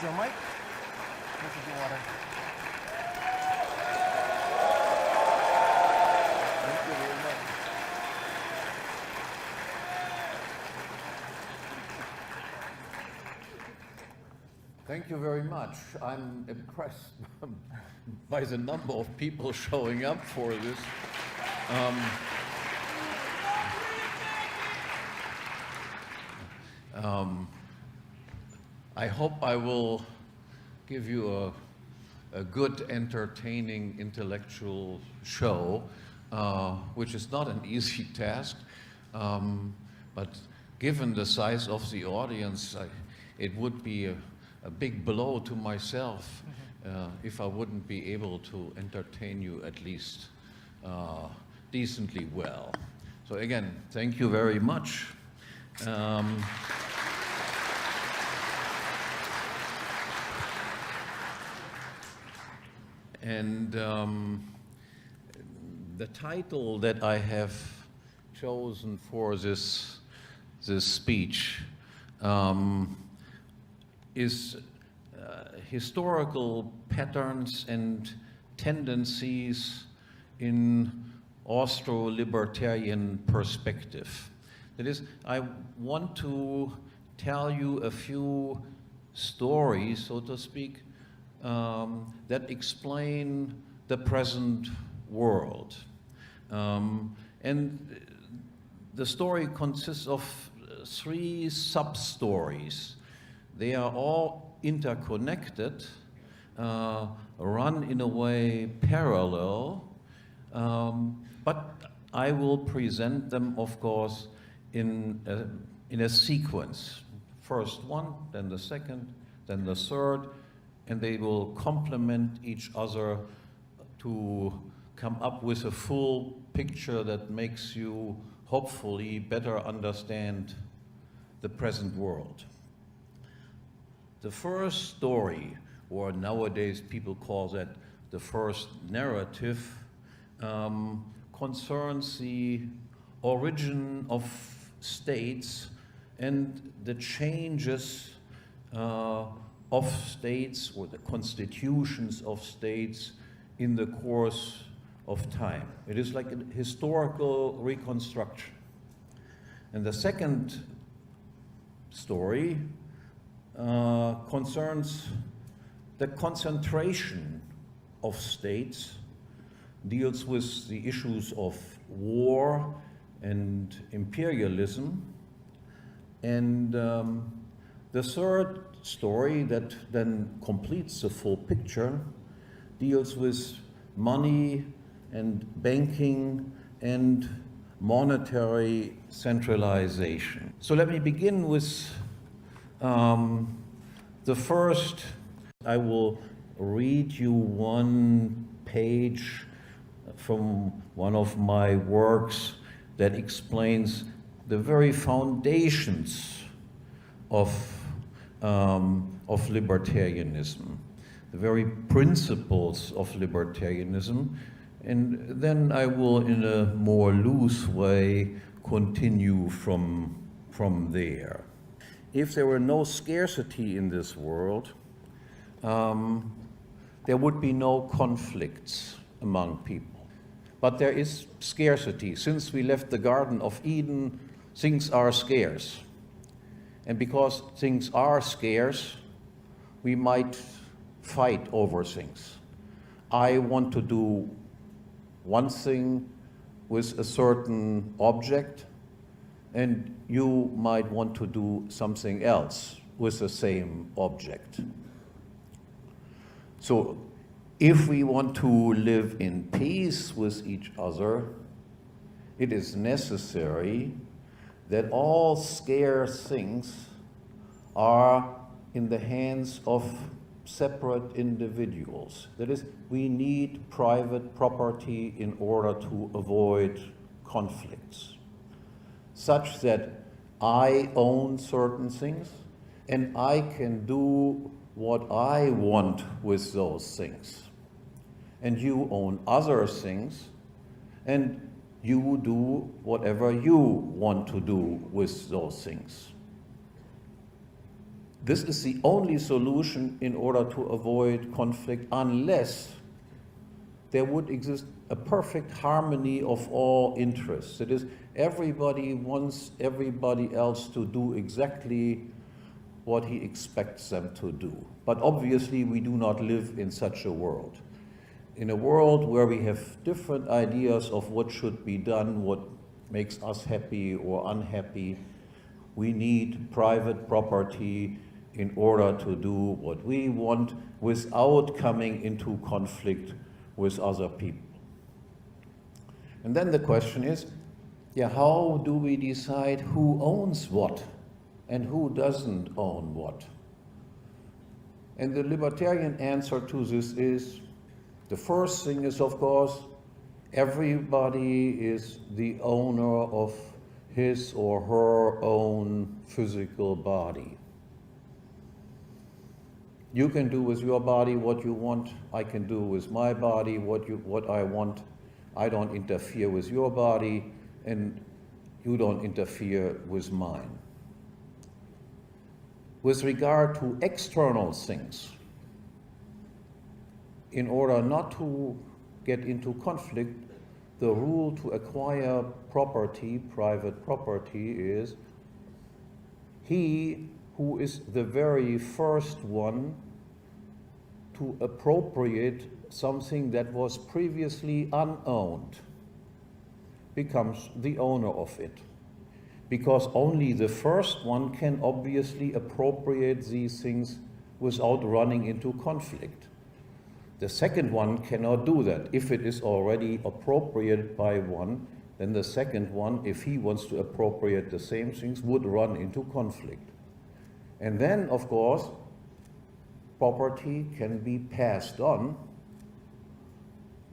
is your mic. This is your water. Thank you very much. Thank you very much. I'm impressed by the number of people showing up for this. I hope I will give you a good, entertaining, intellectual show, which is not an easy task, but given the size of the audience, it would be a big blow to myself if I wouldn't be able to entertain you at least decently well. So again, thank you very much. And the title that I have chosen for this speech is historical patterns and tendencies in Austro-libertarian perspective. That is, I want to tell you a few stories, so to speak, that explain the present world. And the story consists of three sub-stories. They are all interconnected, run in a way parallel, but I will present them, of course, in a sequence. First one, then the second, then the third, and they will complement each other to come up with a full picture that makes you hopefully better understand the present world. The first story, or nowadays people call that the first narrative, concerns the origin of states and the changes of states, or the constitutions of states, in the course of time. It is like a historical reconstruction. And the second story concerns the concentration of states, deals with the issues of war and imperialism. And the third story that then completes the full picture deals with money and banking and monetary centralization. So let me begin with the first. I will read you one page from one of my works that explains the very foundations of libertarianism, the very principles of libertarianism, and then I will, in a more loose way, continue from there. If there were no scarcity in this world, there would be no conflicts among people. But there is scarcity. Since we left the Garden of Eden, things are scarce. And because things are scarce, we might fight over things. I want to do one thing with a certain object, and you might want to do something else with the same object. So if we want to live in peace with each other, it is necessary that all scarce things are in the hands of separate individuals. That is, we need private property in order to avoid conflicts, such that I own certain things and I can do what I want with those things. And you own other things and you do whatever you want to do with those things. This is the only solution in order to avoid conflict, unless there would exist a perfect harmony of all interests. That is, everybody wants everybody else to do exactly what he expects them to do. But obviously we do not live in such a world. In a world where we have different ideas of what should be done, what makes us happy or unhappy, we need private property in order to do what we want without coming into conflict with other people. And then the question is, how do we decide who owns what and who doesn't own what? And the libertarian answer to this is, the first thing is, of course, everybody is the owner of his or her own physical body. You can do with your body what you want. I can do with my body what I want. I don't interfere with your body, and you don't interfere with mine. With regard to external things, in order not to get into conflict, the rule to acquire property, private property, is he who is the very first one to appropriate something that was previously unowned becomes the owner of it. Because only the first one can obviously appropriate these things without running into conflict. The second one cannot do that. If it is already appropriated by one, then the second one, if he wants to appropriate the same things, would run into conflict. And then, of course, property can be passed on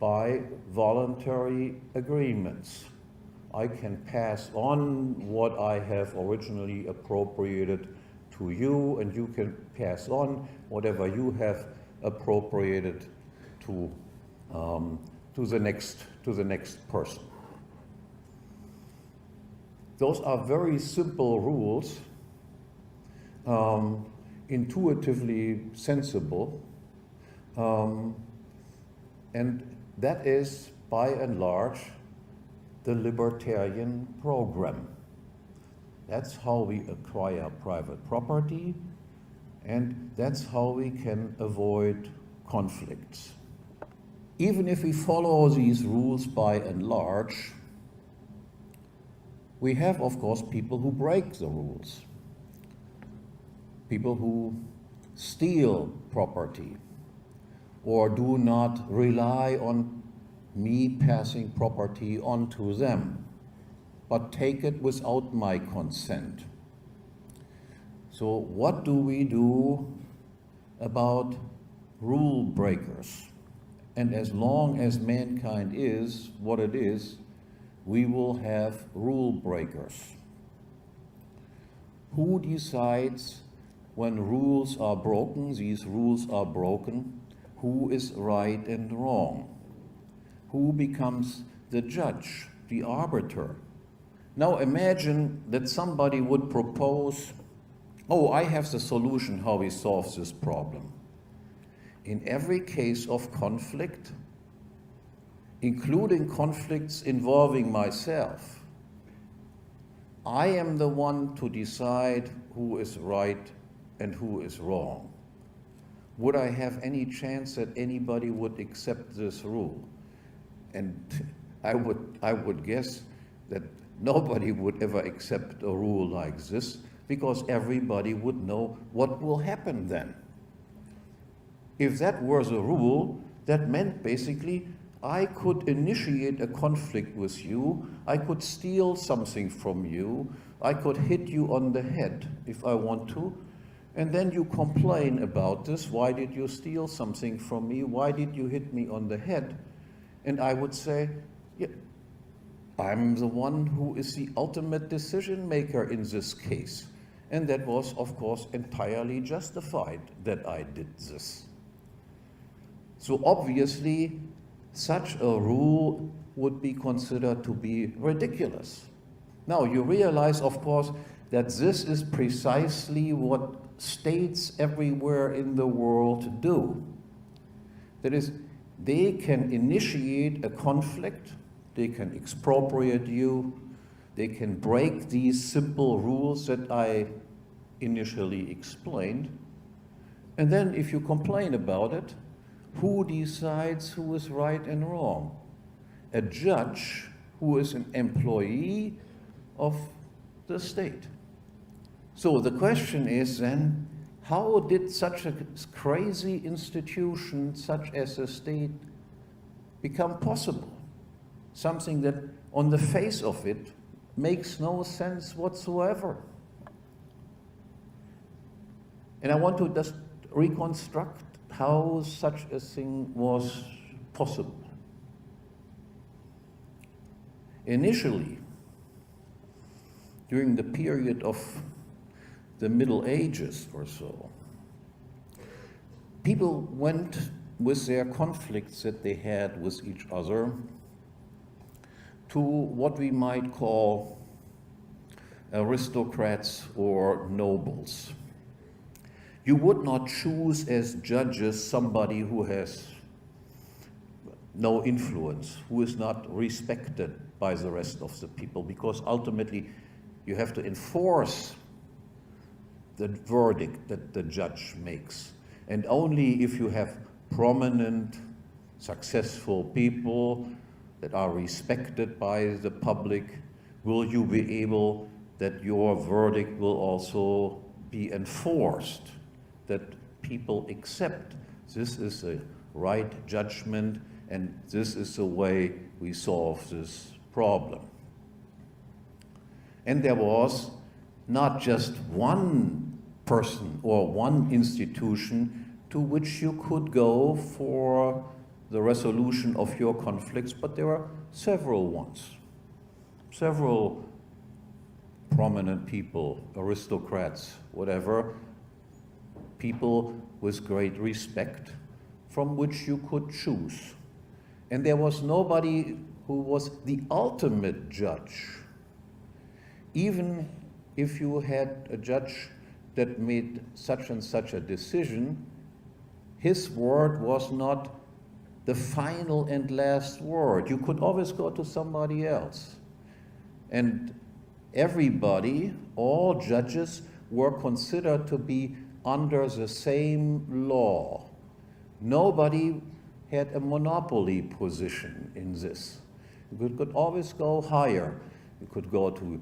by voluntary agreements. I can pass on what I have originally appropriated to you, and you can pass on whatever you have appropriated to the next person. Those are very simple rules, intuitively sensible, and that is, by and large, the libertarian program. That's how we acquire private property, and that's how we can avoid conflicts. Even if we follow these rules by and large, we have, of course, people who break the rules. People who steal property or do not rely on me passing property on to them, but take it without my consent. So what do we do about rule breakers? And as long as mankind is what it is, we will have rule breakers. Who decides when rules are broken, these rules are broken, who is right and wrong? Who becomes the judge, the arbiter? Now imagine that somebody would propose, I have the solution how we solve this problem. In every case of conflict, including conflicts involving myself, I am the one to decide who is right and who is wrong. Would I have any chance that anybody would accept this rule? And I would guess that nobody would ever accept a rule like this, because everybody would know what will happen then. If that were the rule, that meant basically I could initiate a conflict with you, I could steal something from you, I could hit you on the head if I want to, and then you complain about this. Why did you steal something from me? Why did you hit me on the head? And I would say, I'm the one who is the ultimate decision maker in this case. And that was, of course, entirely justified that I did this. So obviously, such a rule would be considered to be ridiculous. Now, you realize, of course, that this is precisely what states everywhere in the world do. That is, they can initiate a conflict, they can expropriate you, they can break these simple rules that I initially explained, and then if you complain about it, who decides who is right and wrong? A judge who is an employee of the state. So the question is then, how did such a crazy institution, such as a state, become possible? Something that on the face of it makes no sense whatsoever. And I want to just reconstruct how such a thing was possible. Initially, during the period of the Middle Ages or so, people went with their conflicts that they had with each other to what we might call aristocrats or nobles. You would not choose as judges somebody who has no influence, who is not respected by the rest of the people, because ultimately you have to enforce the verdict that the judge makes. And only if you have prominent, successful people that are respected by the public will you be able that your verdict will also be enforced, that people accept this is a right judgment and this is the way we solve this problem. And there was not just one person or one institution to which you could go for the resolution of your conflicts, but there are several ones. Several prominent people, aristocrats, whatever, people with great respect from which you could choose. And there was nobody who was the ultimate judge. Even if you had a judge that made such and such a decision, his word was not the final and last word. You could always go to somebody else. And everybody, all judges, were considered to be under the same law. Nobody had a monopoly position in this. You could always go higher. You could go to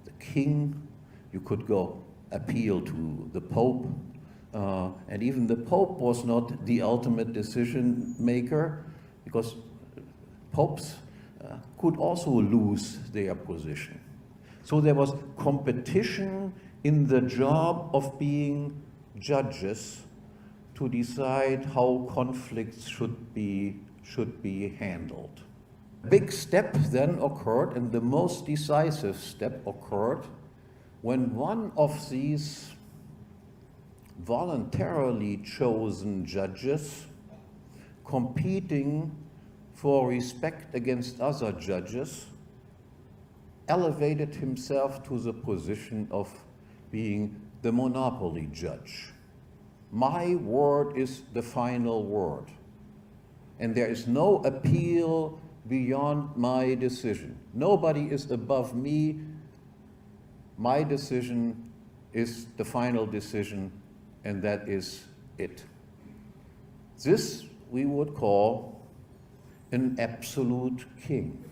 the king, you could go appeal to the Pope, and even the Pope was not the ultimate decision maker, because popes could also lose their position. So there was competition in the job of being judges to decide how conflicts should be handled. A big step then occurred, and the most decisive step occurred when one of these voluntarily chosen judges, competing for respect against other judges, elevated himself to the position of being the monopoly judge. My word is the final word, and there is no appeal beyond my decision. Nobody is above me. My decision is the final decision, and that is it. This we would call an absolute king.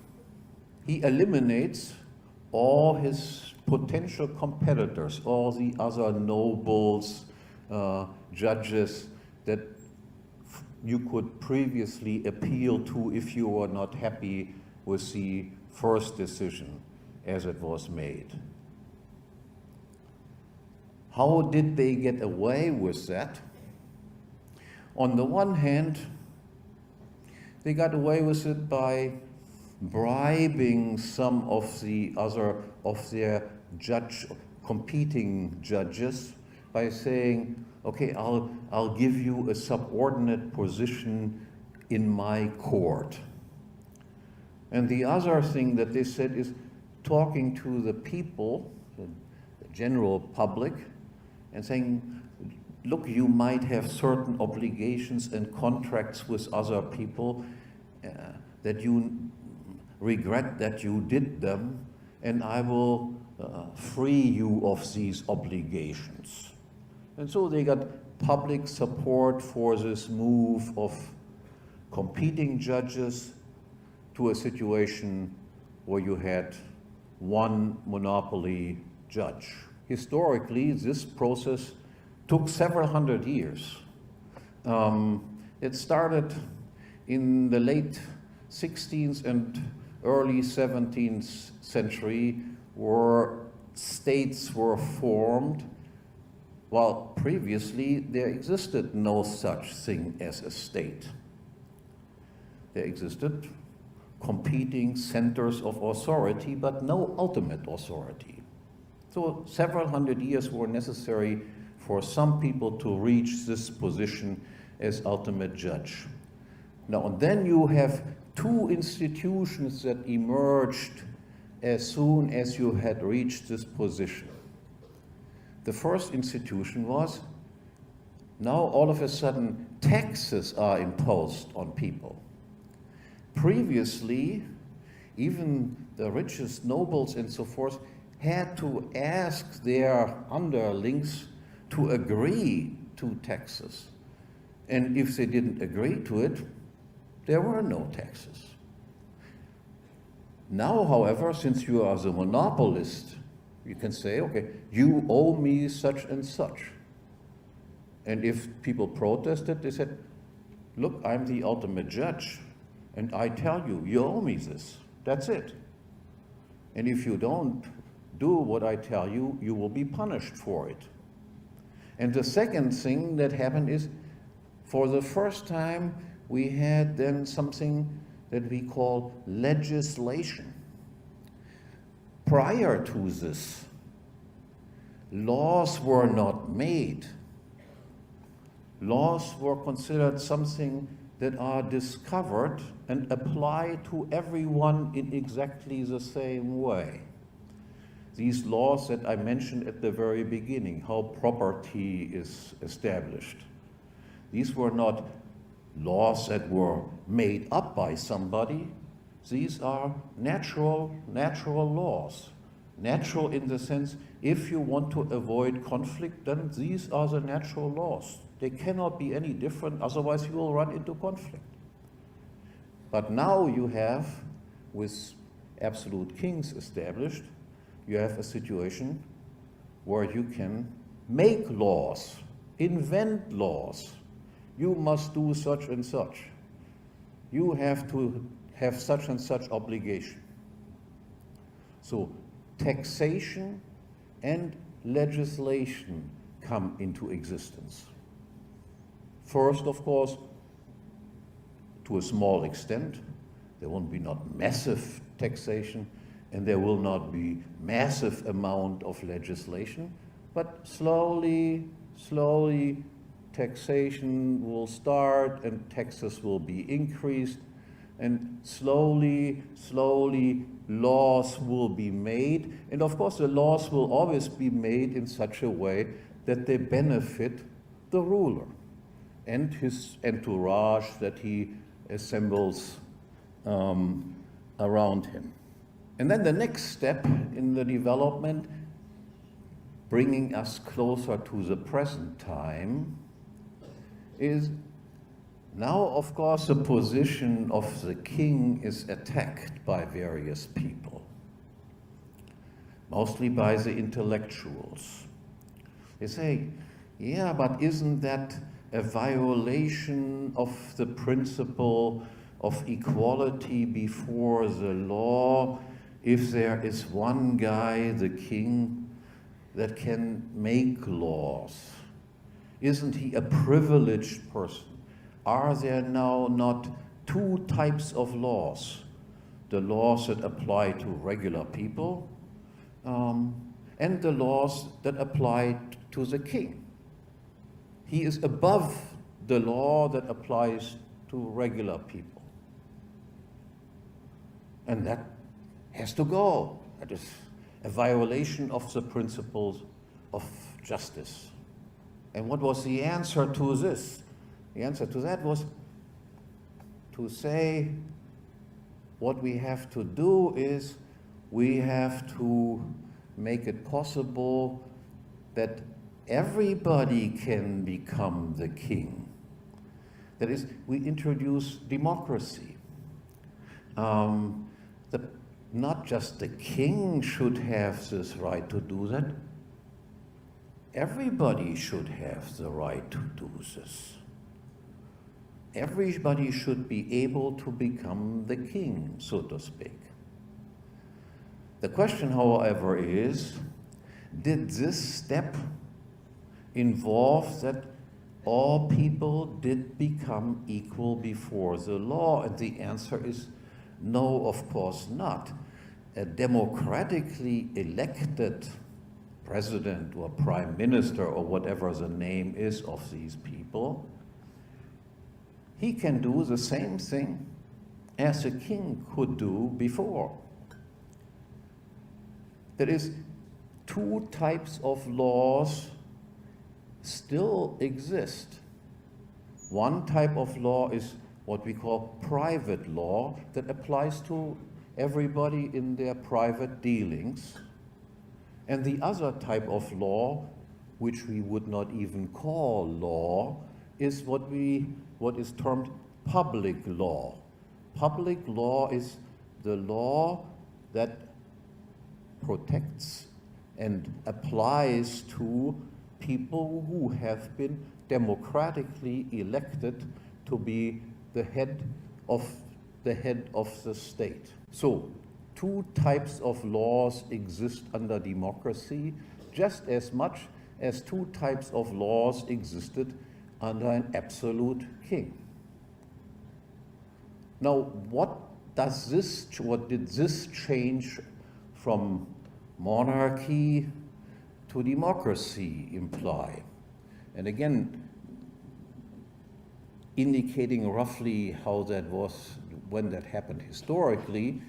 He eliminates all his potential competitors, all the other nobles, judges that you could previously appeal to if you were not happy with the first decision as it was made. How did they get away with that? On the one hand, they got away with it by bribing some of the other of their competing judges by saying, okay, I'll give you a subordinate position in my court. And the other thing that they said is talking to the people, general public and saying, look, you might have certain obligations and contracts with other people that you regret that you did them, and I will free you of these obligations. And so they got public support for this move of competing judges to a situation where you had one monopoly judge. Historically, this process took several hundred years. It started in the late 16th and early 17th century, where states were formed, while previously there existed no such thing as a state. There existed competing centers of authority, but no ultimate authority. So several hundred years were necessary for some people to reach this position as ultimate judge. Now, and then you have two institutions that emerged as soon as you had reached this position. The first institution was, now all of a sudden taxes are imposed on people. Previously, even the richest nobles and so forth had to ask their underlings to agree to taxes. And if they didn't agree to it, there were no taxes. Now, however, since you are the monopolist, you can say, okay, you owe me such and such. And if people protested, they said, look, I'm the ultimate judge, and I tell you, you owe me this. That's it. And if you don't do what I tell you, you will be punished for it. And the second thing that happened is, for the first time, we had then something that we call legislation. Prior to this, laws were not made. Laws were considered something that are discovered and applied to everyone in exactly the same way. These laws that I mentioned at the very beginning, how property is established, these were not laws that were made up by somebody. These are natural laws. Natural in the sense, if you want to avoid conflict, then these are the natural laws. They cannot be any different, otherwise you will run into conflict. But now you have, with absolute kings established, you have a situation where you can make laws, invent laws. You must do such and such. You have to have such and such obligation. So taxation and legislation come into existence. First, of course, to a small extent, there won't be not massive taxation, and there will not be massive amount of legislation, but slowly, taxation will start and taxes will be increased, and slowly, laws will be made. And of course, the laws will always be made in such a way that they benefit the ruler and his entourage that he assembles around him. And then the next step in the development, bringing us closer to the present time, is now, of course, the position of the king is attacked by various people, mostly by the intellectuals. They say, yeah, but isn't that a violation of the principle of equality before the law if there is one guy, the king, that can make laws? Isn't he a privileged person? Are there now not two types of laws? The laws that apply to regular people and the laws that apply to the king. He is above the law that applies to regular people. And that has to go. That is a violation of the principles of justice. And what was the answer to this? The answer to that was to say what we have to do is we have to make it possible that everybody can become the king. That is, we introduce democracy. Not just the king should have this right to do that. Everybody should have the right to do this. Everybody should be able to become the king, so to speak. The question, however, is, did this step involve that all people did become equal before the law? And the answer is no, of course not. A democratically elected president or prime minister or whatever the name is of these people, he can do the same thing as a king could do before. There is two types of laws still exist. One type of law is what we call private law that applies to everybody in their private dealings. And the other type of law, which we would not even call law, is what is termed public law. Public law is the law that protects and applies to people who have been democratically elected to be the head of the state. So, two types of laws exist under democracy, just as much as two types of laws existed under an absolute king. Now, what did this change from monarchy to democracy imply? And again, indicating roughly how that was, when that happened historically,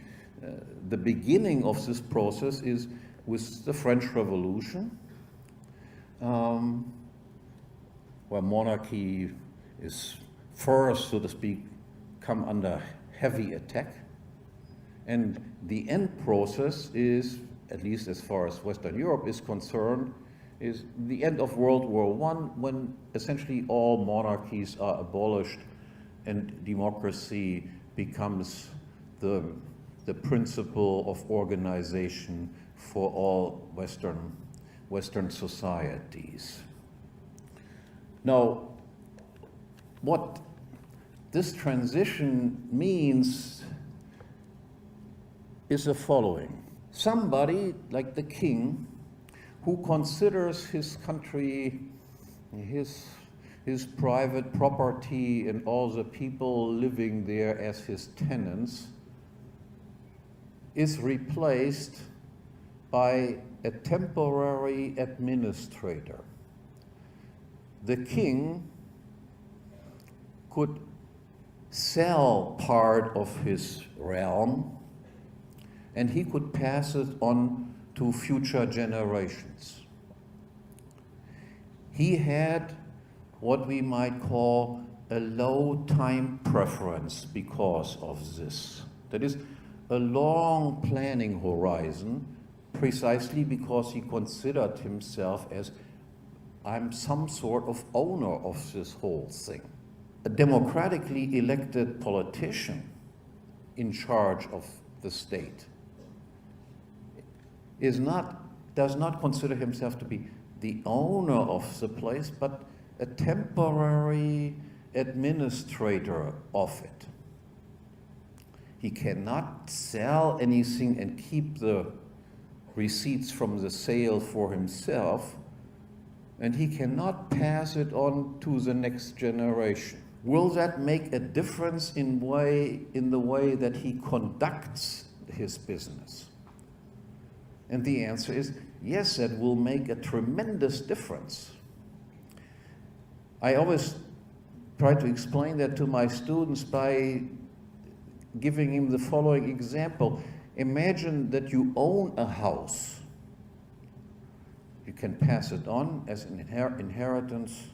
the beginning of this process is with the French Revolution, where monarchy is first, so to speak, come under heavy attack. And the end process is, at least as far as Western Europe is concerned, is the end of World War I, when essentially all monarchies are abolished and democracy becomes the principle of organization for all Western societies. Now, what this transition means is the following. Somebody like the king, who considers his country, his private property and all the people living there as his tenants, is replaced by a temporary administrator. The king could sell part of his realm and he could pass it on to future generations. He had what we might call a low time preference because of this. That is, a long planning horizon, precisely because he considered himself as, I'm some sort of owner of this whole thing. A democratically elected politician in charge of the state does not consider himself to be the owner of the place, but a temporary administrator of it. He cannot sell anything and keep the receipts from the sale for himself, and he cannot pass it on to the next generation. Will that make a difference in the way that he conducts his business? And the answer is yes, that will make a tremendous difference. I always try to explain that to my students by giving him the following example. Imagine that you own a house You can pass it on as an inheritance.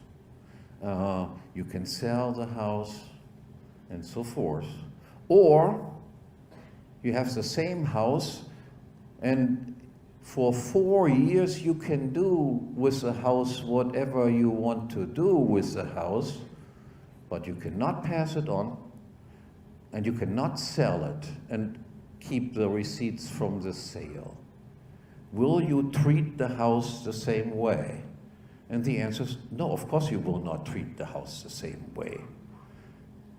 You can sell the house and so forth. Or you have the same house, and for 4 years you can do with the house whatever you want to do with the house, but you cannot pass it on, and you cannot sell it and keep the receipts from the sale. Will you treat the house the same way? And the answer is no, of course you will not treat the house the same way.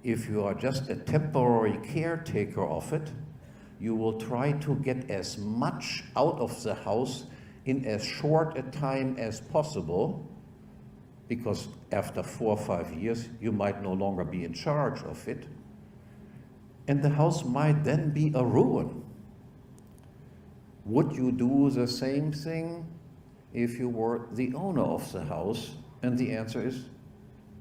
If you are just a temporary caretaker of it, you will try to get as much out of the house in as short a time as possible, because after 4 or 5 years, you might no longer be in charge of it. And the house might then be a ruin. Would you do the same thing if you were the owner of the house? And the answer is,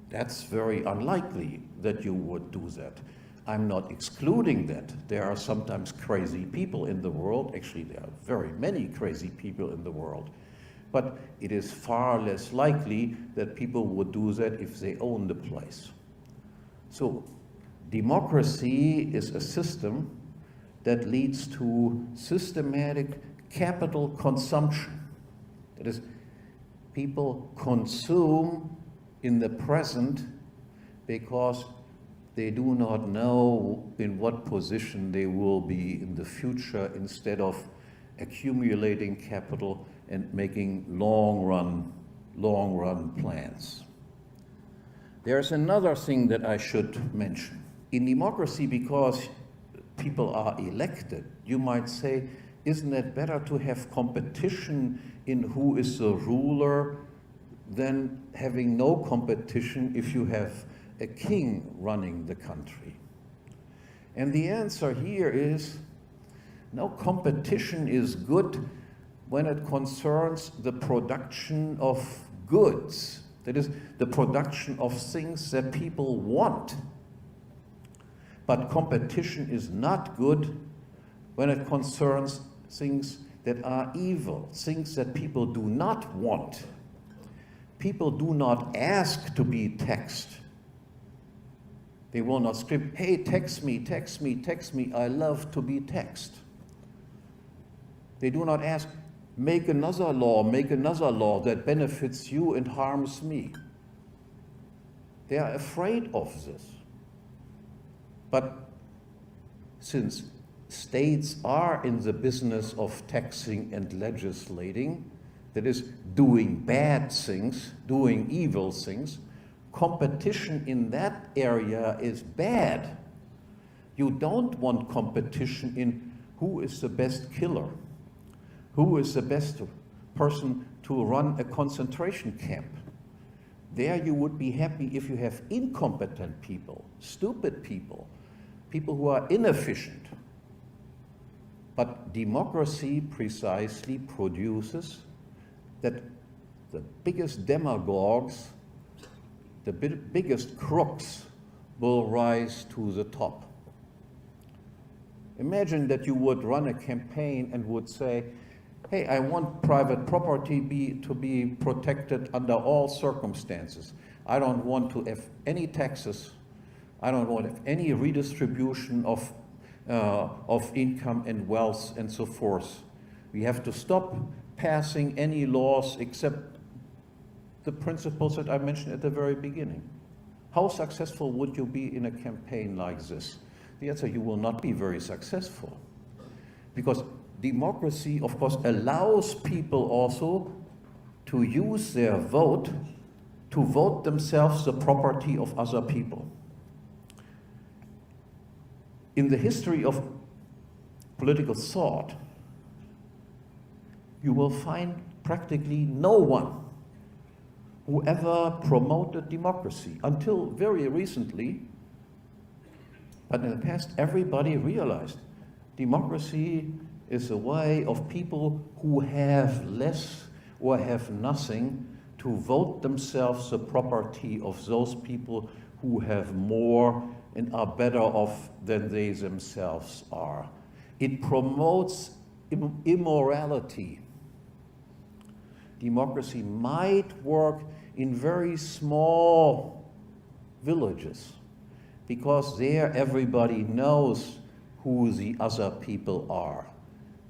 that's very unlikely that you would do that. I'm not excluding that. There are sometimes crazy people in the world. Actually, there are very many crazy people in the world. But it is far less likely that people would do that if they own the place. So, democracy is a system that leads to systematic capital consumption. That is, people consume in the present because they do not know in what position they will be in the future, instead of accumulating capital and making long-run plans. There's another thing that I should mention. In democracy, because people are elected, you might say, isn't it better to have competition in who is the ruler than having no competition if you have a king running the country? And the answer here is, no, competition is good when it concerns the production of goods. That is, the production of things that people want. But competition is not good when it concerns things that are evil, things that people do not want. People do not ask to be taxed. They will not scream, hey, tax me, tax me, tax me, I love to be taxed. They do not ask, make another law that benefits you and harms me. They are afraid of this. But since states are in the business of taxing and legislating, that is, doing bad things, doing evil things, competition in that area is bad. You don't want competition in who is the best killer, who is the best person to run a concentration camp. There you would be happy if you have incompetent people, stupid people, people who are inefficient. But democracy precisely produces that the biggest demagogues, the biggest crooks will rise to the top. Imagine that you would run a campaign and would say, hey, I want private property to be protected under all circumstances. I don't want to have any taxes. I don't want to have any redistribution of income and wealth and so forth. We have to stop passing any laws except the principles that I mentioned at the very beginning. How successful would you be in a campaign like this? The answer, you will not be very successful. Because democracy, of course, allows people also to use their vote to vote themselves the property of other people. In the history of political thought, you will find practically no one who ever promoted democracy until very recently. But in the past, everybody realized democracy is a way of people who have less or have nothing to vote themselves the property of those people who have more and are better off than they themselves are. It promotes immorality. democracy might work in very small villages, because there everybody knows who the other people are.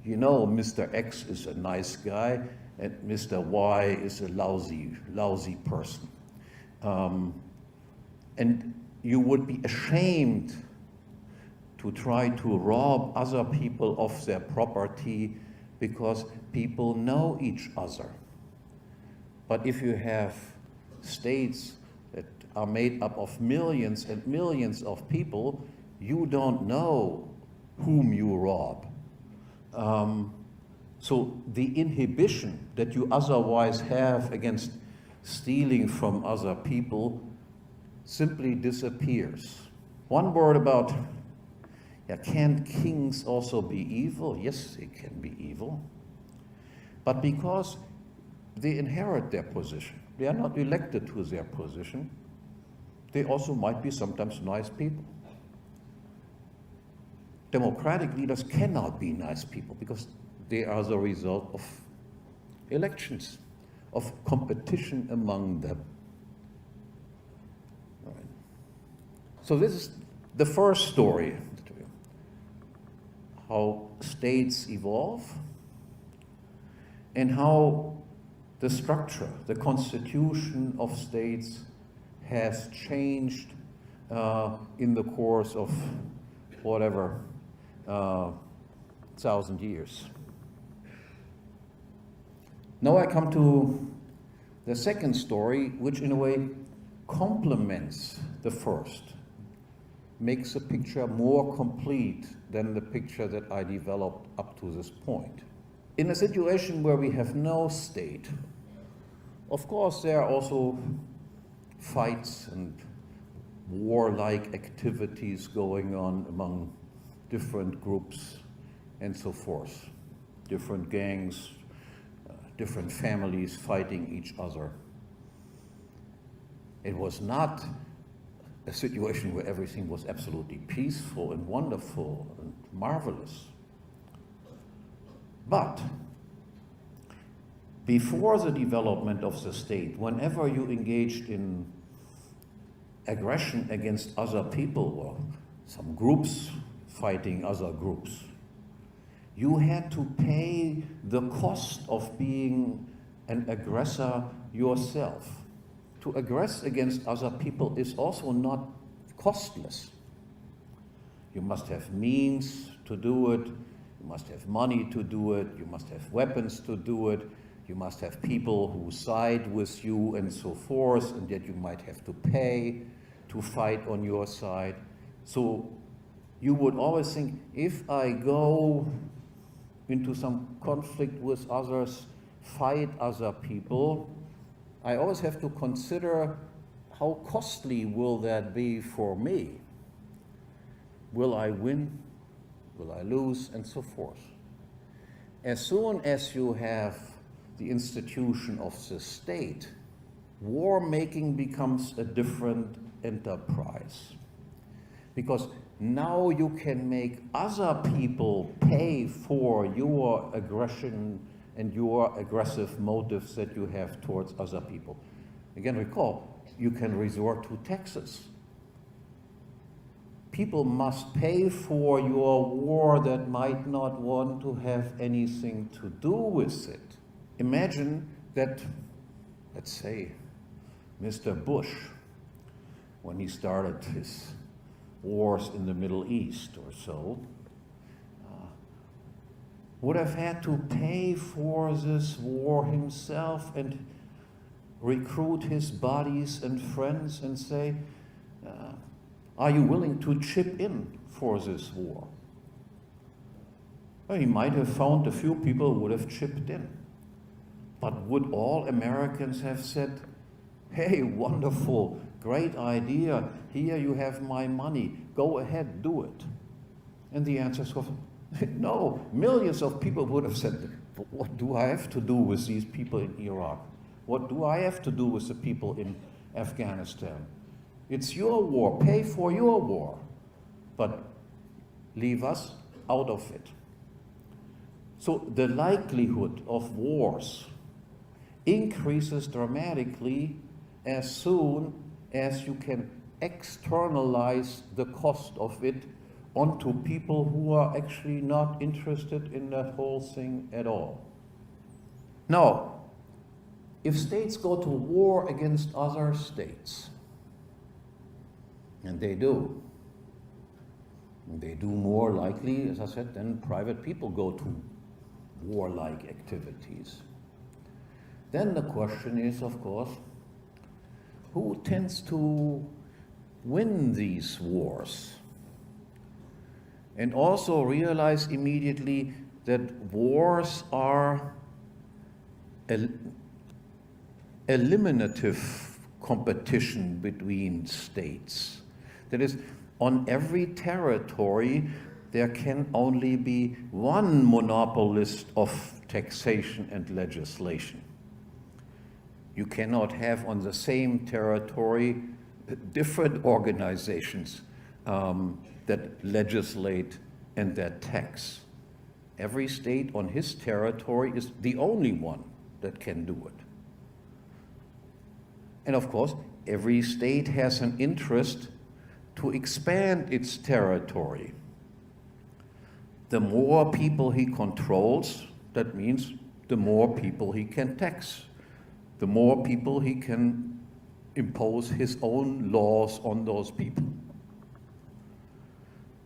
You know, Mr. X is a nice guy, and Mr. Y is a lousy person. And you would be ashamed to try to rob other people of their property because people know each other. But if you have states that are made up of millions and millions of people, you don't know whom you rob. So the inhibition that you otherwise have against stealing from other people simply disappears. One word about, can kings also be evil? Yes, they can be evil. But because they inherit their position, they are not elected to their position, they also might be sometimes nice people. Democratic leaders cannot be nice people because they are the result of elections, of competition among them. All right. So this is the first story, how states evolve and how the structure, the constitution of states has changed in the course of whatever, 1,000 years. Now I come to the second story, which in a way complements the first, makes the picture more complete than the picture that I developed up to this point. In a situation where we have no state, of course there are also fights and warlike activities going on among different groups and so forth, different gangs, different families fighting each other. It was not a situation where everything was absolutely peaceful and wonderful and marvelous. But before the development of the state, whenever you engaged in aggression against other people, or some groups fighting other groups, you had to pay the cost of being an aggressor yourself. To aggress against other people is also not costless. You must have means to do it, you must have money to do it, you must have weapons to do it, you must have people who side with you and so forth, and yet you might have to pay to fight on your side. So you would always think, if I go into some conflict with others, fight other people, I always have to consider how costly will that be for me? Will I win? Will I lose? And so forth. As soon as you have the institution of the state, war making becomes a different enterprise. Because now you can make other people pay for your aggression and your aggressive motives that you have towards other people. Again, recall, you can resort to taxes. People must pay for your war that might not want to have anything to do with it. Imagine that, let's say, Mr. Bush, when he started his wars in the Middle East or so, would have had to pay for this war himself and recruit his buddies and friends and say, are you willing to chip in for this war? Well, he might have found a few people who would have chipped in. But would all Americans have said, hey, wonderful, great idea, here you have my money, go ahead, do it? And the answer is, no, millions of people would have said, what do I have to do with these people in Iraq? What do I have to do with the people in Afghanistan? It's your war, pay for your war, but leave us out of it. So the likelihood of wars increases dramatically as soon as you can externalize the cost of it onto people who are actually not interested in that whole thing at all. Now, if states go to war against other states, and they do more likely, as I said, than private people go to warlike activities. Then the question is, of course, who tends to win these wars? And also realize immediately that wars are eliminative competition between states. That is, on every territory, there can only be one monopolist of taxation and legislation. You cannot have on the same territory different organizations that legislate and that tax. Every state on his territory is the only one that can do it. And of course, every state has an interest to expand its territory. The more people he controls, that means the more people he can tax. The more people he can impose his own laws on those people.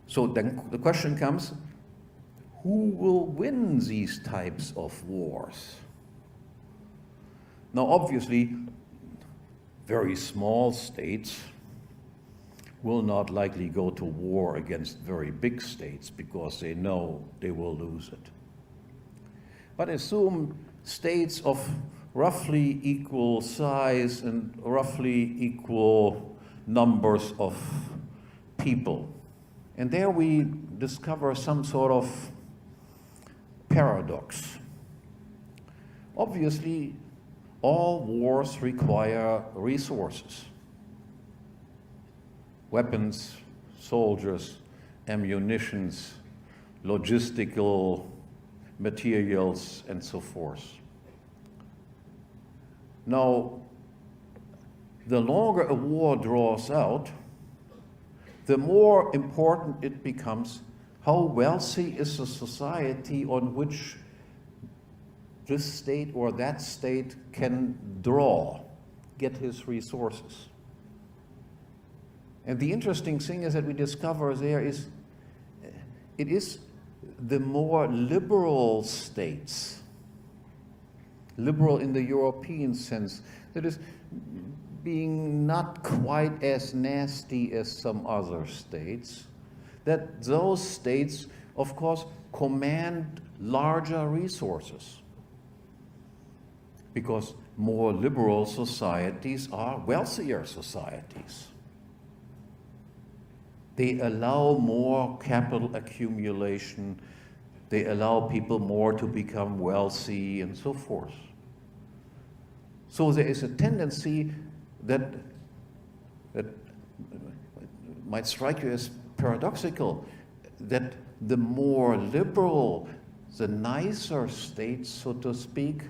So then the question comes, who will win these types of wars? Now, obviously, very small states will not likely go to war against very big states because they know they will lose it. But assume states of roughly equal size and roughly equal numbers of people. And there we discover some sort of paradox. Obviously, all wars require resources. Weapons, soldiers, ammunitions, logistical materials, and so forth. Now, the longer a war draws out, the more important it becomes how wealthy is the society on which this state or that state can get his resources. And the interesting thing is that we discover there is, it is the more liberal states, liberal in the European sense, that is being not quite as nasty as some other states, that those states, of course, command larger resources. Because more liberal societies are wealthier societies. They allow more capital accumulation, they allow people more to become wealthy and so forth. So there is a tendency that might strike you as paradoxical, that the more liberal, the nicer states, so to speak,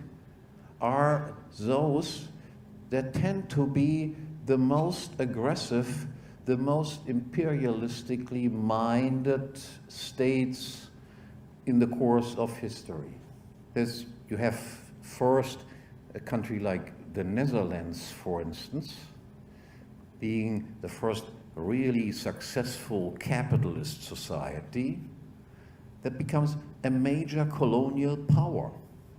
are those that tend to be the most aggressive, the most imperialistically minded states in the course of history. You have first a country like the Netherlands, for instance, being the first really successful capitalist society that becomes a major colonial power.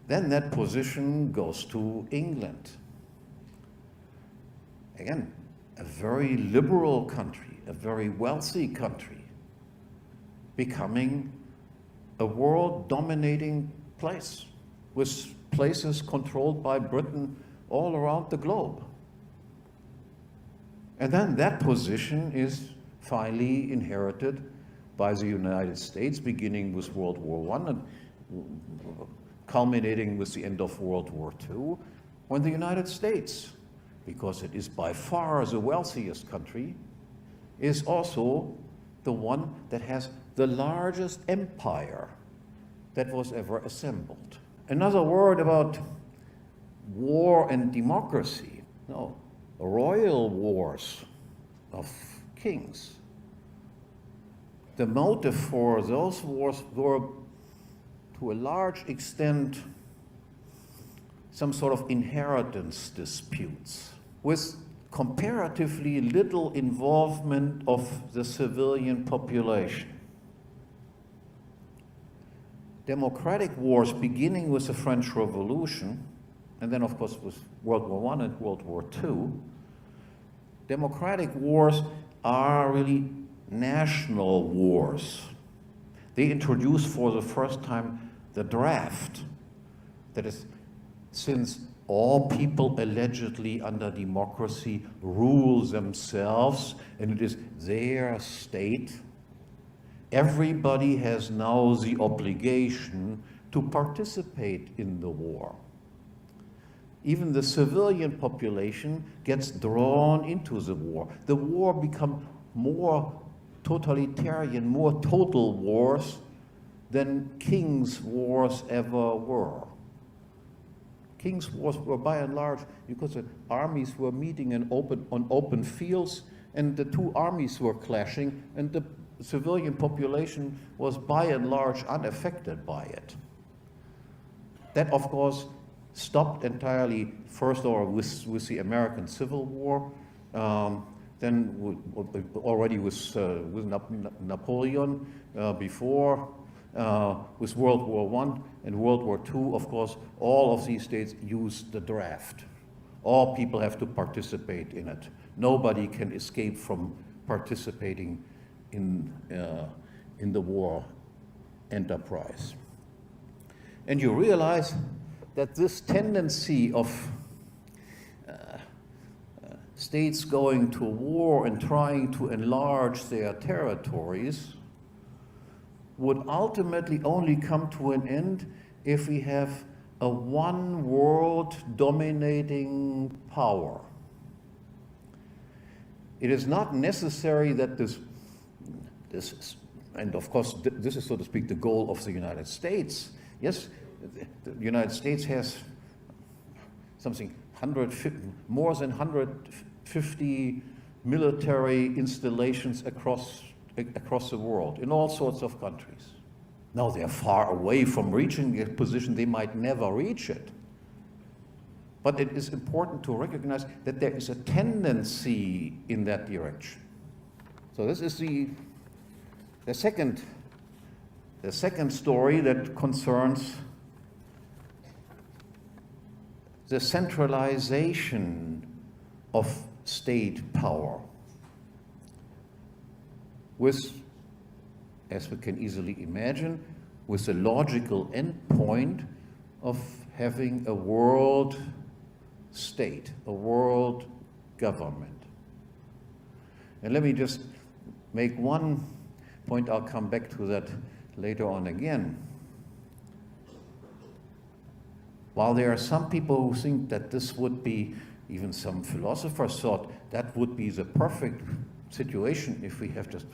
Then that position goes to England. Again, a very liberal country, a very wealthy country, becoming a world-dominating place, with places controlled by Britain all around the globe. And then that position is finally inherited by the United States, beginning with World War I and culminating with the end of World War II, when the United States, because it is by far the wealthiest country, is also the one that has the largest empire that was ever assembled. Another word about war and democracy. No, royal wars of kings. The motive for those wars were, to a large extent, some sort of inheritance disputes with comparatively little involvement of the civilian population. Democratic wars, beginning with the French Revolution, and then of course with World War I and World War II, democratic wars are really national wars. They introduce for the first time the draft. That is, since all people allegedly under democracy rule themselves and it is their state, everybody has now the obligation to participate in the war. Even the civilian population gets drawn into the war. The war becomes more totalitarian, more total wars than kings' wars ever were. Kings' wars were by and large because the armies were meeting on open fields and the two armies were clashing and the civilian population was by and large unaffected by it. That, of course, stopped entirely, first of all, with the American Civil War, then already with Napoleon, before, with World War I and World War II, of course, all of these states use the draft. All people have to participate in it. Nobody can escape from participating in the war enterprise. And you realize that this tendency of states going to war and trying to enlarge their territories would ultimately only come to an end if we have a one world dominating power. It is not necessary that this and of course this is, so to speak, the goal of the United States. Yes, the United States has something more than 150 military installations across the world, in all sorts of countries. Now they're far away from reaching a position, they might never reach it. But it is important to recognize that there is a tendency in that direction. So this is the second story that concerns the centralization of state power, with, as we can easily imagine, with the logical endpoint of having a world state, a world government. And let me just make one point, I'll come back to that later on again. While there are some people who think that this would be, even some philosophers thought, that would be the perfect situation if we have just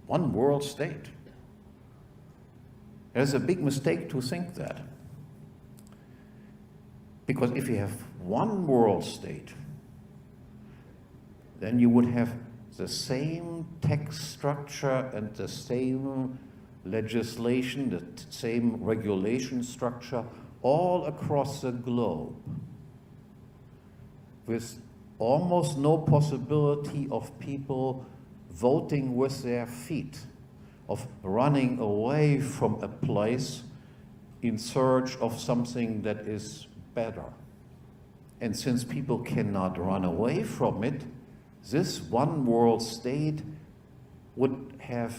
one world state. There's a big mistake to think that. Because if you have one world state, then you would have the same tax structure and the same legislation, the same regulation structure all across the globe, with almost no possibility of people voting with their feet, of running away from a place in search of something that is better. And since people cannot run away from it, this one world state would have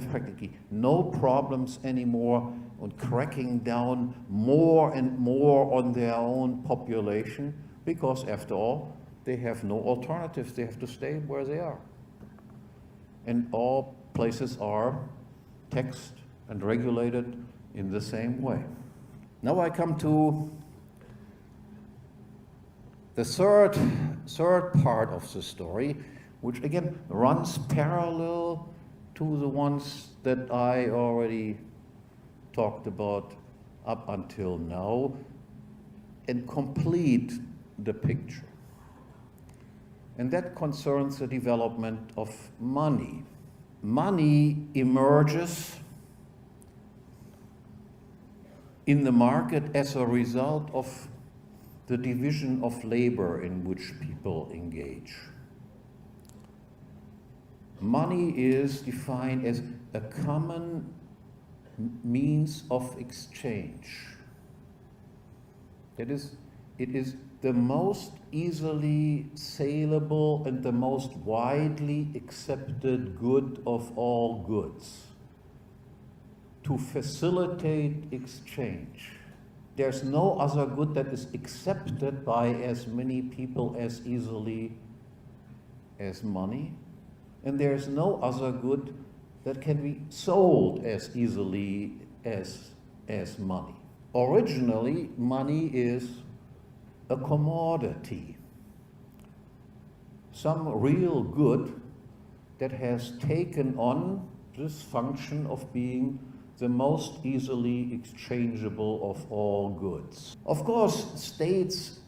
practically no problems anymore on cracking down more and more on their own population, because after all, they have no alternatives. They have to stay where they are. And all places are taxed and regulated in the same way. Now I come to the third part of the story, which again runs parallel to the ones that I already talked about up until now, and complete the picture. And that concerns the development of money. Money emerges in the market as a result of the division of labor in which people engage. Money is defined as a common means of exchange. That is, it is the most easily saleable and the most widely accepted good of all goods to facilitate exchange. There's no other good that is accepted by as many people as easily as money, and there's no other good that can be sold as easily as money. Originally, money is a commodity, some real good that has taken on this function of being the most easily exchangeable of all goods. Of course, states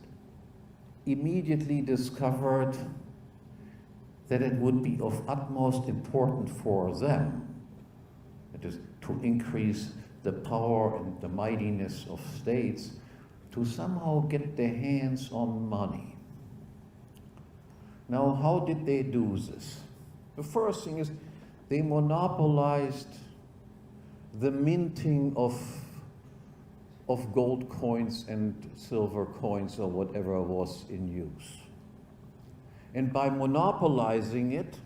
immediately discovered that it would be of utmost importance for them, that is, to increase the power and the mightiness of states, to somehow get their hands on money. Now, how did they do this? The first thing is they monopolized the minting of gold coins and silver coins or whatever was in use. And by monopolizing it,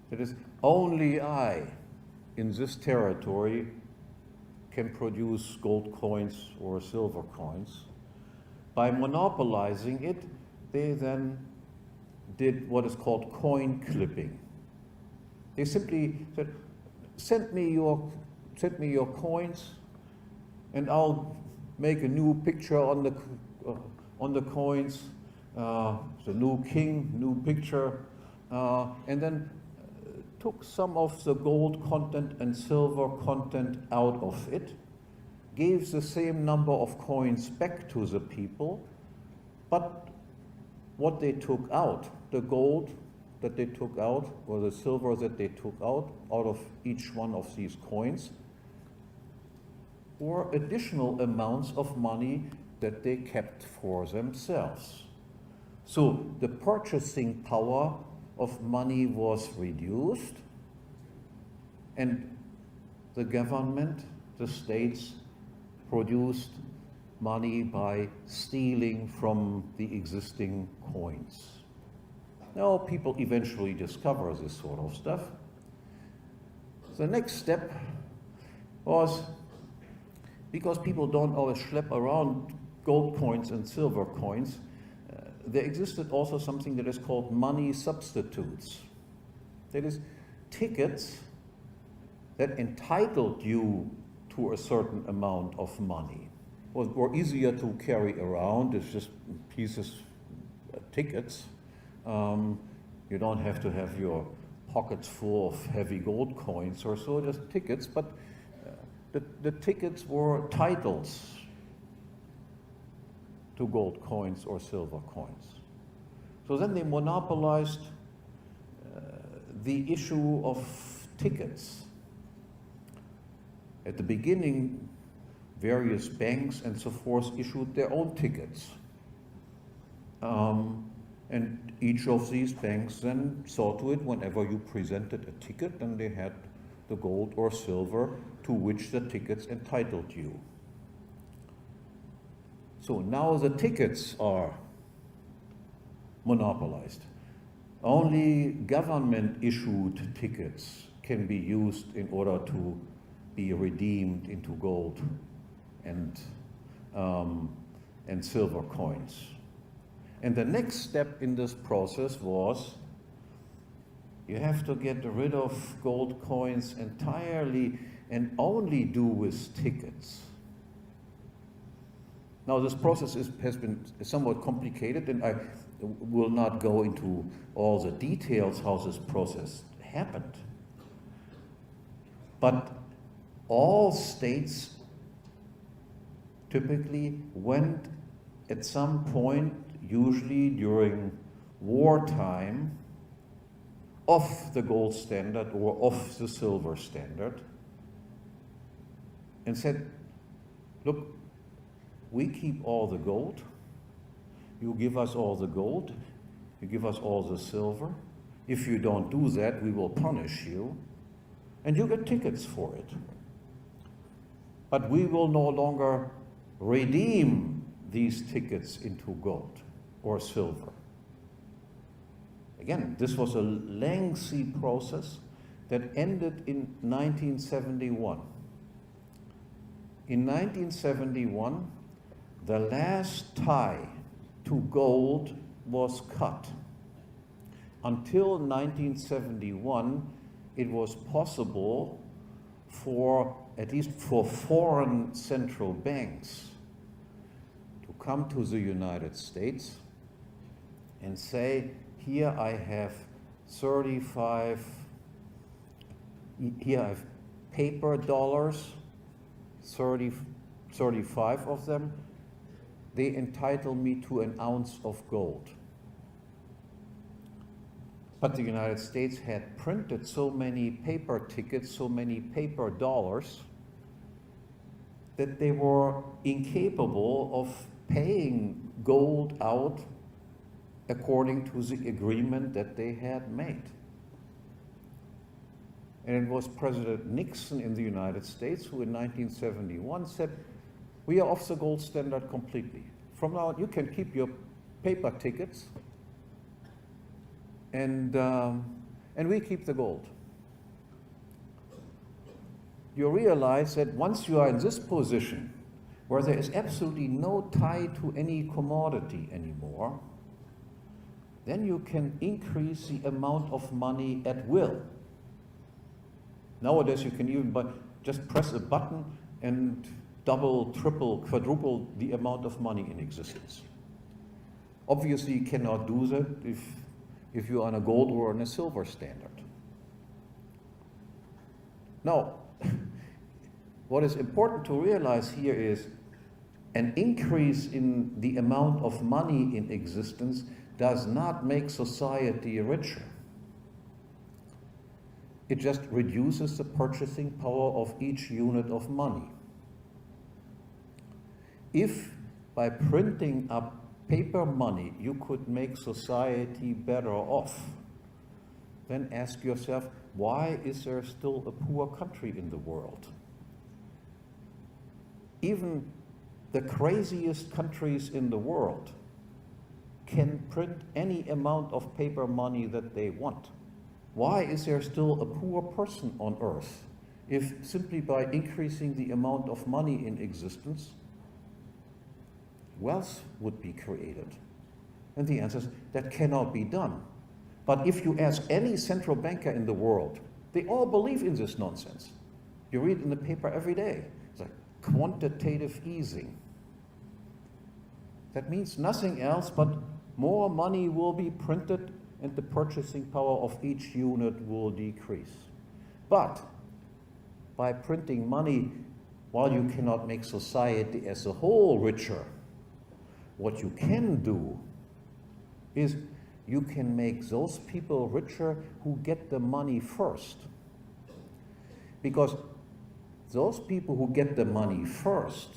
that is, only I in this territory can produce gold coins or silver coins. By monopolizing it, they then did what is called coin clipping. They simply said, send me your coins, and I'll make a new picture on the coins, the new king, new picture, and then took some of the gold content and silver content out of it, gave the same number of coins back to the people, but what they took out, the gold that they took out, or the silver that they took out of each one of these coins, were additional amounts of money that they kept for themselves. So the purchasing power of money was reduced, and the government, the states, produced money by stealing from the existing coins. Now people eventually discover this sort of stuff. The next step was, because people don't always schlep around gold coins and silver coins, there existed also something that is called money substitutes. That is, tickets that entitled you to a certain amount of money. Were easier to carry around. It's just pieces, tickets. You don't have to have your pockets full of heavy gold coins or so, just tickets, but the tickets were titles to gold coins or silver coins. So then they monopolized the issue of tickets. At the beginning, various banks and so forth issued their own tickets. And each of these banks then saw to it whenever you presented a ticket, then they had the gold or silver to which the tickets entitled you. So now the tickets are monopolized. Only government-issued tickets can be used in order to be redeemed into gold and silver coins. And the next step in this process was, you have to get rid of gold coins entirely and only do with tickets. Now this process has been somewhat complicated, and I will not go into all the details how this process happened. But all states typically went at some point, usually during wartime, off the gold standard or off the silver standard, and said, look, we keep all the gold, you give us all the gold, you give us all the silver. If you don't do that, we will punish you, and you get tickets for it. But we will no longer redeem these tickets into gold or silver. Again, this was a lengthy process that ended in 1971. In 1971, the last tie to gold was cut. Until 1971, it was possible for, at least for foreign central banks, to come to the United States and say, here I have 35, here I have paper dollars, 35 of them, they entitle me to an ounce of gold. But the United States had printed so many paper tickets, so many paper dollars, that they were incapable of paying gold out according to the agreement that they had made. And it was President Nixon in the United States who in 1971 said, we are off the gold standard completely. From now on, you can keep your paper tickets, and we keep the gold. You realize that once you are in this position, where there is absolutely no tie to any commodity anymore, then you can increase the amount of money at will. Nowadays, you can even just press a button and double, triple, quadruple the amount of money in existence. Obviously, you cannot do that if you're on a gold or on a silver standard. Now, what is important to realize here is an increase in the amount of money in existence does not make society richer. It just reduces the purchasing power of each unit of money. If by printing up paper money you could make society better off, then ask yourself, why is there still a poor country in the world? Even the craziest countries in the world can print any amount of paper money that they want. Why is there still a poor person on earth if simply by increasing the amount of money in existence, wealth would be created? And the answer is that cannot be done. But if you ask any central banker in the world, they all believe in this nonsense. You read in the paper every day. It's like quantitative easing. That means nothing else but more money will be printed and the purchasing power of each unit will decrease. But by printing money, while you cannot make society as a whole richer, what you can do is you can make those people richer who get the money first. Because those people who get the money first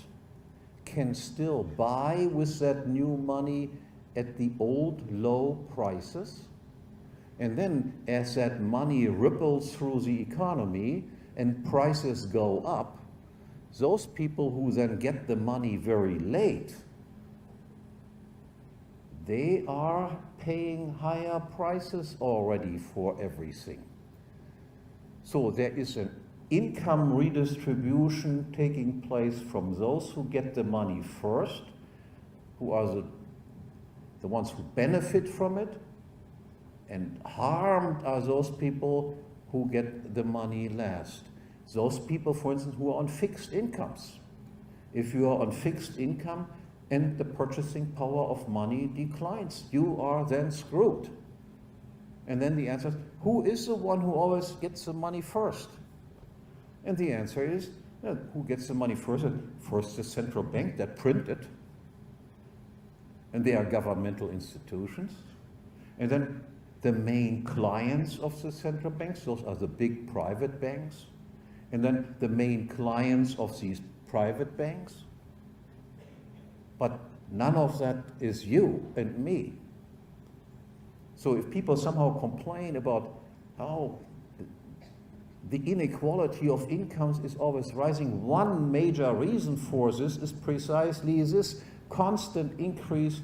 can still buy with that new money at the old low prices. And then as that money ripples through the economy and prices go up, those people who then get the money very late, they are paying higher prices already for everything. So there is an income redistribution taking place from those who get the money first, who are the ones who benefit from it, and harmed are those people who get the money last. Those people, for instance, who are on fixed incomes. If you are on fixed income and the purchasing power of money declines, you are then screwed. And then the answer is, who is the one who always gets the money first? And the answer is, who gets the money first? First the central bank that printed. and they are governmental institutions. And then the main clients of the central banks, those are the big private banks. And then the main clients of these private banks. But none of that is you and me. So if people somehow complain about how the inequality of incomes is always rising, one major reason for this is precisely this constant increase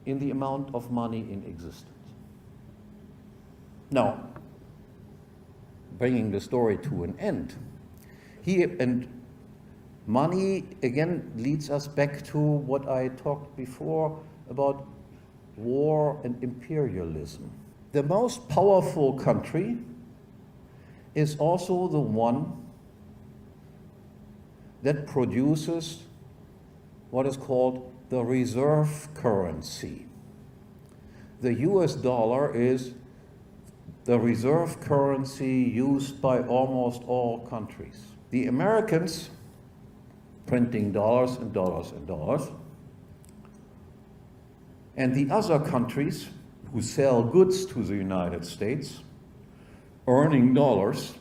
in the amount of money in existence. Now, bringing the story to an end, here and money again leads us back to what I talked before about war and imperialism. The most powerful country is also the one that produces what is called the reserve currency. The US dollar is the reserve currency used by almost all countries. The Americans printing dollars and dollars and dollars, and the other countries who sell goods to the United States, earning dollars,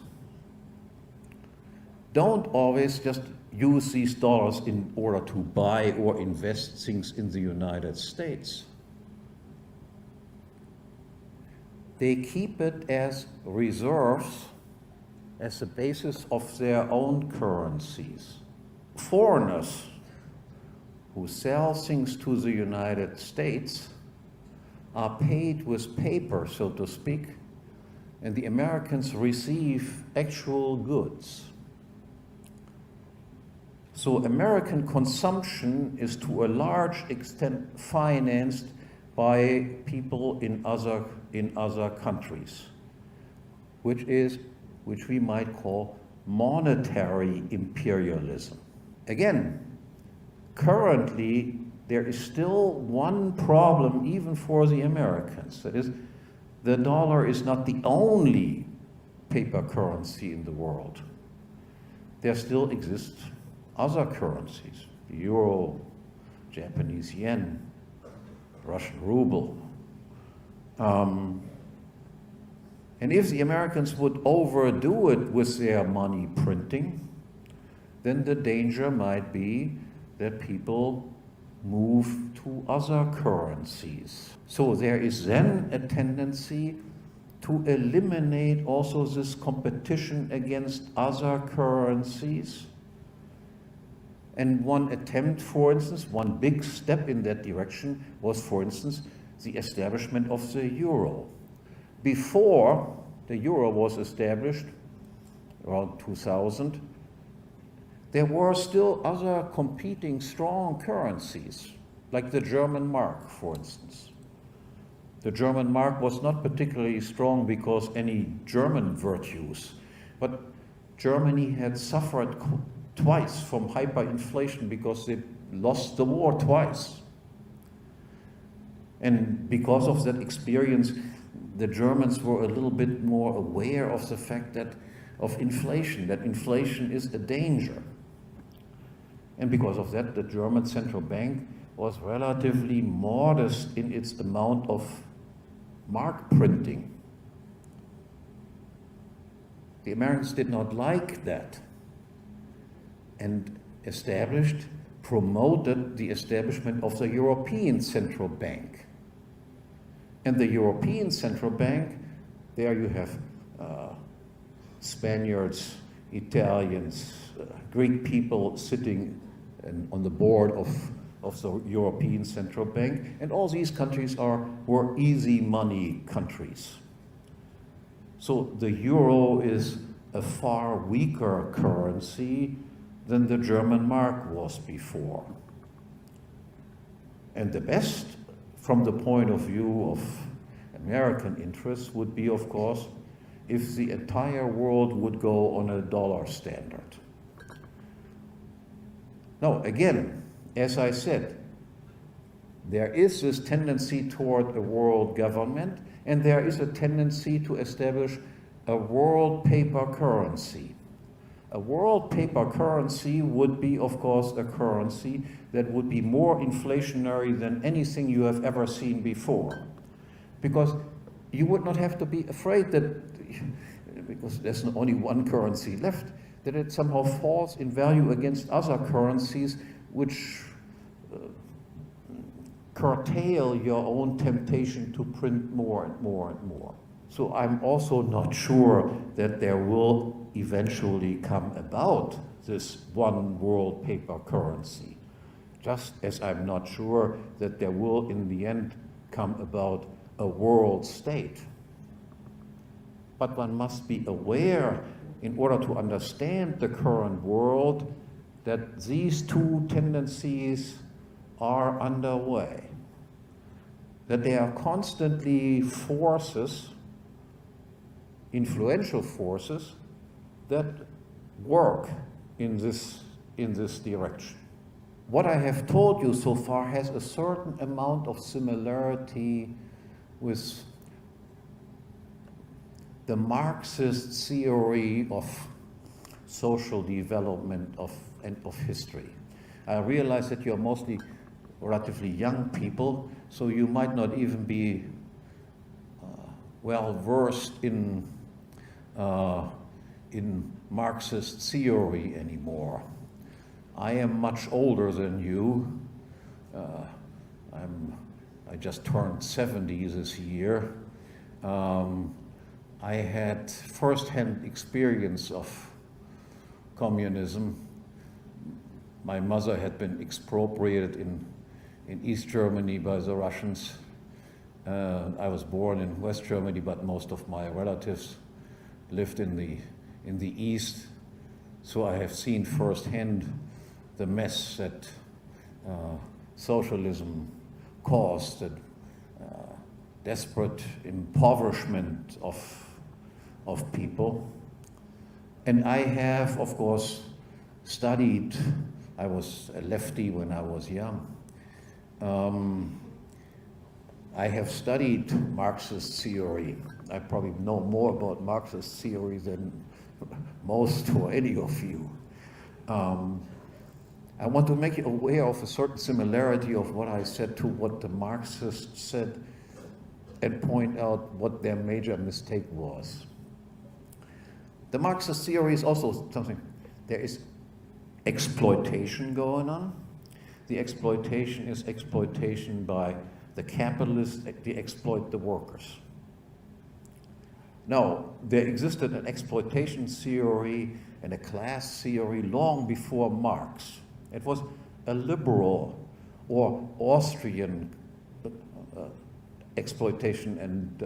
don't always just use these dollars in order to buy or invest things in the United States. They keep it as reserves, as the basis of their own currencies. Foreigners who sell things to the United States are paid with paper, so to speak, and the Americans receive actual goods. So American consumption is to a large extent financed by people in other countries, which we might call monetary imperialism. Again, currently there is still one problem even for the Americans. That is, the dollar is not the only paper currency in the world. There still exist other currencies, the euro, Japanese yen, Russian ruble. And if the Americans would overdo it with their money printing, then the danger might be that people move to other currencies. So there is then a tendency to eliminate also this competition against other currencies. And one attempt, for instance, one big step in that direction was, for instance, the establishment of the euro. Before the euro was established, around 2000, there were still other competing strong currencies, like the German mark, for instance. The German mark was not particularly strong because any German virtues, but Germany had suffered twice from hyperinflation because they lost the war twice. And because of that experience, the Germans were a little bit more aware of the fact that inflation is a danger. And because of that, the German central bank was relatively modest in its amount of mark printing. The Americans did not like that and promoted the establishment of the European Central Bank. And the European Central Bank, there you have Spaniards, Italians, Greek people sitting on the board of the European Central Bank, and all these countries were easy money countries. So the euro is a far weaker currency than the German mark was before. And the best, from the point of view of American interests, would be, of course, if the entire world would go on a dollar standard. Now, again, as I said, there is this tendency toward a world government, and there is a tendency to establish a world paper currency. A world paper currency would be, of course, a currency that would be more inflationary than anything you have ever seen before. Because you would not have to be afraid that, because there's only one currency left, that it somehow falls in value against other currencies which curtail your own temptation to print more and more and more. So I'm also not sure that there will eventually come about this one world paper currency, just as I'm not sure that there will in the end come about a world state. But one must be aware, in order to understand the current world, that these two tendencies are underway, that they are constantly forces, influential forces, that work in this direction. What I have told you so far has a certain amount of similarity with the Marxist theory of social development and of history. I realize that you're mostly relatively young people, so you might not even be well versed in Marxist theory anymore. I am much older than you. I just turned 70 this year. I had first-hand experience of communism. My mother had been expropriated in East Germany by the Russians. I was born in West Germany, but most of my relatives lived in the East. So I have seen firsthand the mess that socialism caused, the desperate impoverishment of people. And I have, of course, studied. I was a lefty when I was young. I have studied Marxist theory. I probably know more about Marxist theory than most or any of you. I want to make you aware of a certain similarity of what I said to what the Marxists said and point out what their major mistake was. The Marxist theory is also something, there is exploitation going on. The exploitation is exploitation by the capitalists, they exploit the workers. Now, there existed an exploitation theory and a class theory long before Marx. It was a liberal or Austrian exploitation and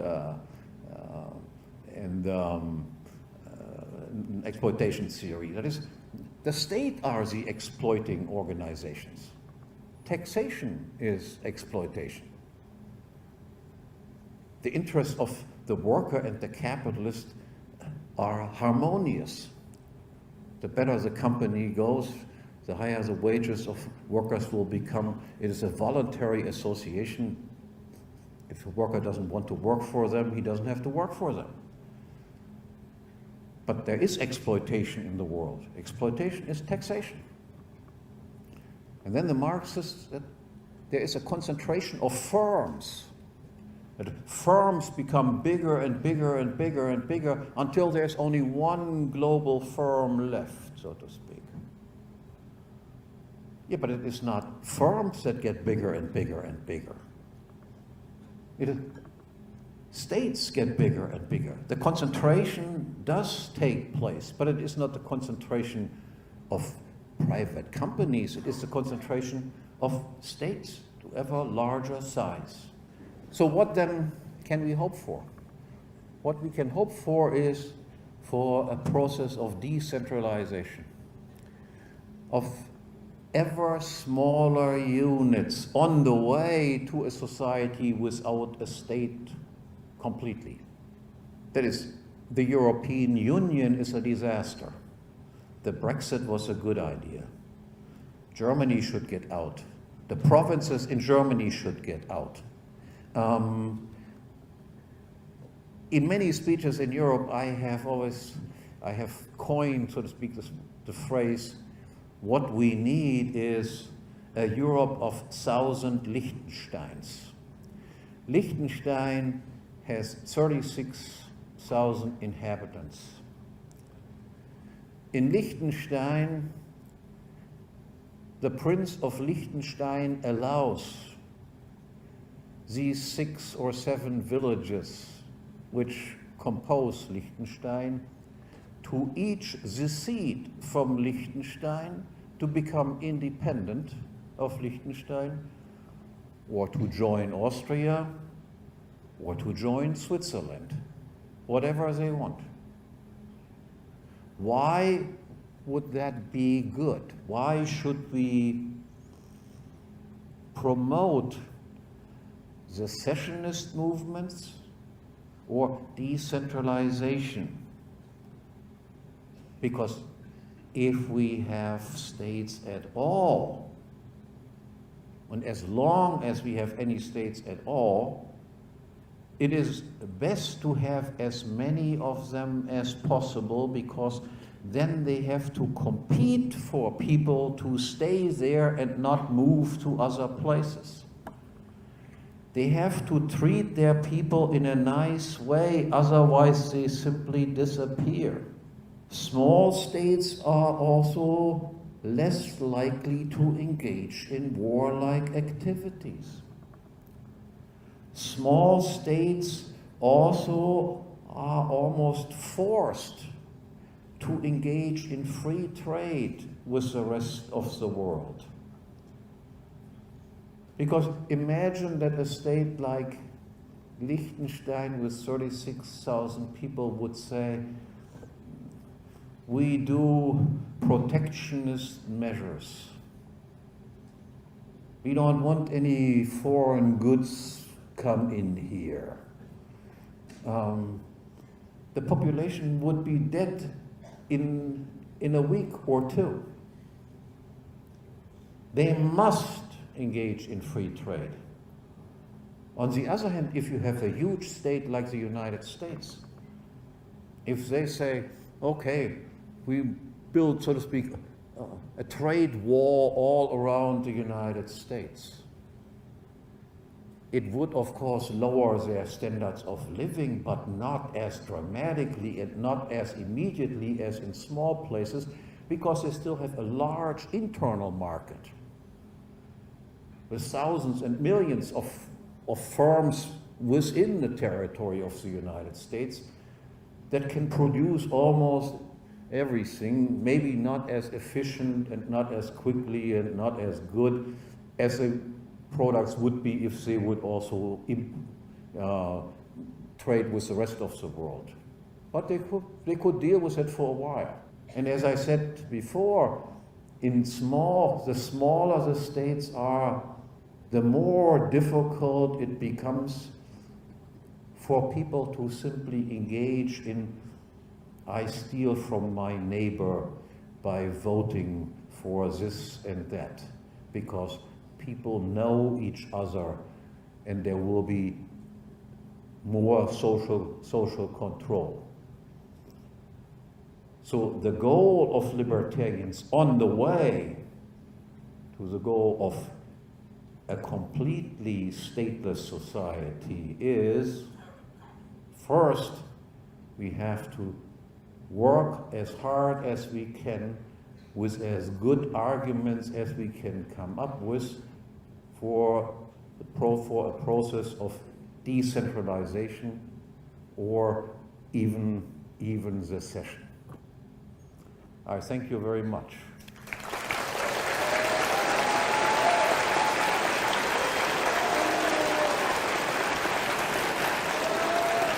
exploitation theory. That is, the state are the exploiting organizations. Taxation is exploitation. The interests of the worker and the capitalist are harmonious. The better the company goes, the higher the wages of workers will become. It is a voluntary association. If a worker doesn't want to work for them, he doesn't have to work for them. But there is exploitation in the world. Exploitation is taxation. And then the Marxists, there is a concentration of firms. That firms become bigger and bigger and bigger and bigger until there's only one global firm left, so to speak. Yeah, but it is not firms that get bigger and bigger and bigger. It is states get bigger and bigger. The concentration does take place, but it is not the concentration of private companies. It is the concentration of states to ever larger size. So what then can we hope for? What we can hope for is for a process of decentralization, of ever smaller units on the way to a society without a state completely. That is, the European Union is a disaster. The Brexit was a good idea. Germany should get out. The provinces in Germany should get out. In many speeches in Europe, I have always I have coined, so to speak, the phrase, what we need is a Europe of 1,000 Liechtensteins. Liechtenstein has 36,000 inhabitants. In Liechtenstein, the Prince of Liechtenstein allows these 6 or 7 villages which compose Liechtenstein to each secede from Liechtenstein to become independent of Liechtenstein, or to join Austria, or to join Switzerland, whatever they want. Why would that be good? Why should we promote the secessionist movements or decentralization? Because if we have states at all, and as long as we have any states at all, it is best to have as many of them as possible, because then they have to compete for people to stay there and not move to other places. They have to treat their people in a nice way, otherwise they simply disappear. Small states are also less likely to engage in warlike activities. Small states also are almost forced to engage in free trade with the rest of the world. Because imagine that a state like Liechtenstein with 36,000 people would say, we do protectionist measures. We don't want any foreign goods come in here. The population would be dead in a week or two. They must engage in free trade. On the other hand, if you have a huge state like the United States, if they say, okay, we build, so to speak, a trade wall all around the United States, it would, of course, lower their standards of living, but not as dramatically and not as immediately as in small places, because they still have a large internal market with thousands and millions of firms within the territory of the United States that can produce almost everything, maybe not as efficient and not as quickly and not as good as the products would be if they would also trade with the rest of the world. But they could deal with it for a while. And as I said before, the smaller the states are, the more difficult it becomes for people to simply engage in, I steal from my neighbor by voting for this and that, because people know each other and there will be more social control. So the goal of libertarians on the way to the goal of a completely stateless society is, first, we have to work as hard as we can with as good arguments as we can come up with for a process of decentralization or even secession. I thank you very much.